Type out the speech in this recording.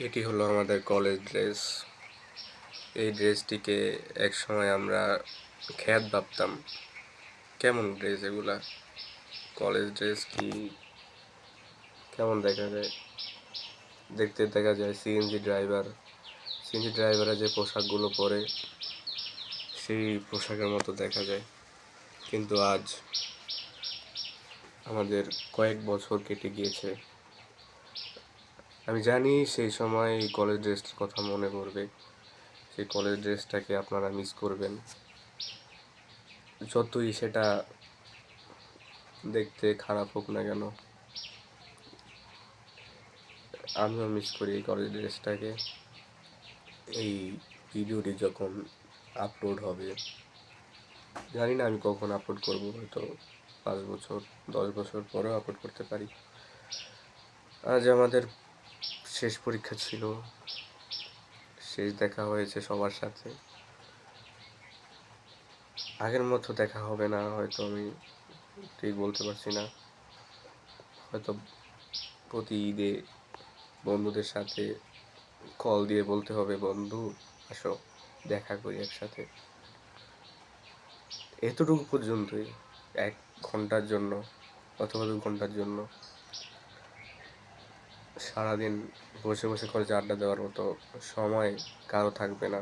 এটি হলো আমাদের কলেজ ড্রেস। এই ড্রেসটিকে একসময় আমরা খ্যাত ভাবতাম। কেমন ড্রেস এগুলা, কলেজ ড্রেস কি কেমন দেখা যায়? দেখতে দেখা যায় সিএনজি ড্রাইভাররা যে পোশাকগুলো পরে সেই পোশাকের মতো দেখা যায়। কিন্তু আজ আমাদের কয়েক বছর কেটে গিয়েছে। আমি জানি সেই সময় এই কলেজ ড্রেসটার কথা মনে পড়বে, সেই কলেজ ড্রেসটাকে আপনারা মিস করবেন। যতই সেটা দেখতে খারাপ হোক না কেন, আমিও মিস করি এই কলেজ ড্রেসটাকে। এই ভিডিওটি যখন আপলোড হবে, জানি না আমি কখন আপলোড করব, হয়তো 5 বছর 10 বছর পরেও আপলোড করতে পারি। আজ আমাদের শেষ পরীক্ষা ছিল, শেষ দেখা হয়েছে সবার সাথে। আগের মতো দেখা হবে না হয়তো, আমি ঠিক বলতে পারছি না। হয়তো প্রতি ঈদে বন্ধুদের সাথে কল দিয়ে বলতে হবে, বন্ধু আসো দেখা করি একসাথে। এতটুকু পর্যন্তই, 1 ঘন্টার জন্য অথবা 2 ঘন্টার জন্য সারাদিন বসে বসে কলেজে আড্ডা দেওয়ার মতো সময় কারো থাকবে না।